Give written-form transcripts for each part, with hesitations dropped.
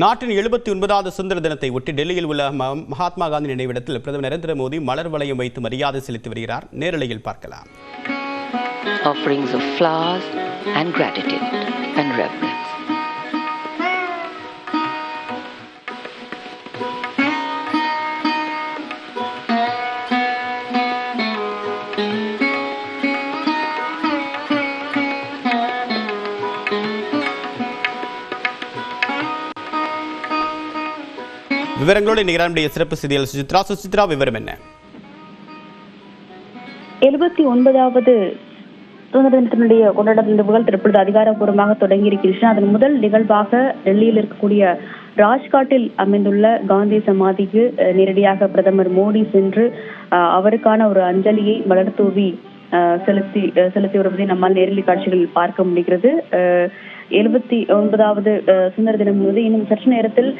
நாட்டின் 79வது சுதந்திர தினத்தை ஒட்டி டெல்லியில் உள்ள மகாத்மா காந்தி நினைவிடத்தில் பிரதமர் நரேந்திர மோடி மலர் வளையம் வைத்து மரியாதை செலுத்தி வருகிறார். நேரலையில் பார்க்கலாம். Offerings of flowers and gratitude and reverence. விவரங்களோடு நிகழ்ச்சியுடைய சிறப்பு செய்தியாளர் சுசித்ரா, விவரம் என்ன? 79வது சுதந்திர தினத்தினுடைய கொண்டாட்ட நிகழ்வுகள் தற்பொழுது அதிகாரப்பூர்வமாக தொடங்கி இருக்கின்றன. அதன் முதல் நிகழ்வாக டெல்லியில் இருக்கக்கூடிய ராஜ்காட்டில் அமைந்துள்ள காந்தி சமாதிக்கு நேரடியாக பிரதமர் மோடி சென்று அவருக்கான ஒரு அஞ்சலியை மலர் தூவி செலுத்தி வருவதை நம்மால் நேரடி காட்சிகளில் பார்க்க முடிகிறது. 79வது சுதந்திர தினம் போது இன்னும் சற்று நேரத்தில்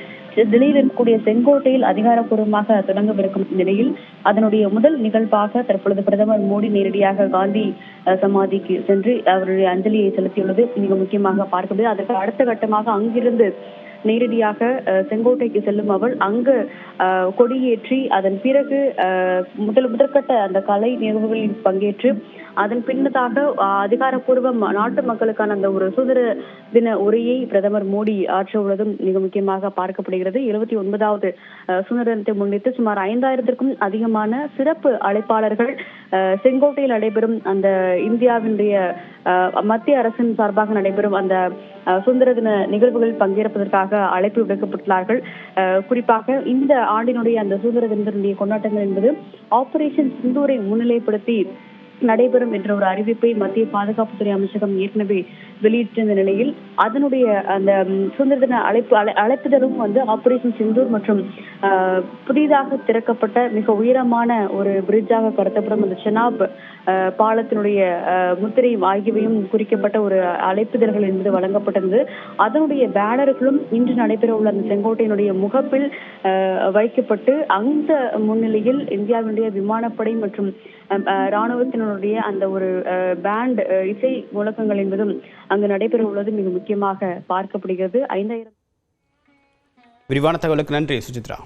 டெல்லியில் இருக்கக்கூடிய செங்கோட்டையில் அதிகாரப்பூர்வமாக தொடங்கவிருக்கும் நிலையில் அதனுடைய முதல் நிகழ்வாக தற்பொழுது பிரதமர் மோடி நேரடியாக காந்தி சமாதிக்கு சென்று அவருடைய அஞ்சலியை செலுத்தியுள்ளது மிக முக்கியமாக பார்க்கப்படுது. அதற்கு அடுத்த கட்டமாக அங்கிருந்து நேரடியாக செங்கோட்டைக்கு செல்லும் அவர் அங்கு கொடியேற்றி அதன் பிறகு முதற்கட்ட அந்த கலை நிகழ்வுகளில் பங்கேற்று அதன் பின்னதாக அதிகாரப்பூர்வ நாட்டு மக்களுக்கான அந்த ஒரு சுதந்திர தின உரையை பிரதமர் மோடி ஆற்ற உள்ளதும் மிக முக்கியமாக பார்க்கப்படுகிறது. 79வது சுதந்திர தினத்தை முன்னிட்டு சுமார் 5000க்கும் அதிகமான சிறப்பு அழைப்பாளர்கள் செங்கோட்டையில் நடைபெறும் அந்த இந்தியாவினுடைய மத்திய அரசின் சார்பாக நடைபெறும் அந்த சுதந்திர தின நிகழ்வுகளில் பங்கேற்பதற்காக அழைப்பு விடுக்கப்பட்டுள்ளார்கள். குறிப்பாக இந்த ஆண்டினுடைய அந்த சுதந்திர தினத்தினுடைய கொண்டாட்டங்கள் என்பது ஆபரேஷன் சிந்தூரை முன்னிலைப்படுத்தி நடைபெறும் என்ற ஒரு அறிவிப்பை மத்திய பாதுகாப்புத்துறை அமைச்சகம் ஏற்கனவே வெளியிட்டிருந்த நிலையில் அதனுடைய அந்த சுதந்திர தின அழைப்புதலும் ஆபரேஷன் சிந்தூர் மற்றும் புதிதாக திறக்கப்பட்ட மிக உயரமான ஒரு பிரிட்ஜாக கருதப்படும் அந்த செனாப் பாலத்தினுடைய முத்திரை ஆகியவையும் குறிக்கப்பட்ட ஒரு அழைப்புதல்கள் என்பது வழங்கப்பட்டிருந்தது. அதனுடைய பேனர்களும் இன்று நடைபெற உள்ள அந்த செங்கோட்டையினுடைய முகப்பில் வைக்கப்பட்டு அந்த முன்னிலையில் இந்தியாவினுடைய விமானப்படை மற்றும் இராணுவத்தினுடைய அந்த ஒரு பேண்ட் இசை முழக்கங்கள் என்பதும் அங்கு நடைபெற உள்ளது மிக முக்கியமாக பார்க்கப்படுகிறது. 5000 விரிவான தகவலுக்கு நன்றி சுசித்ரா.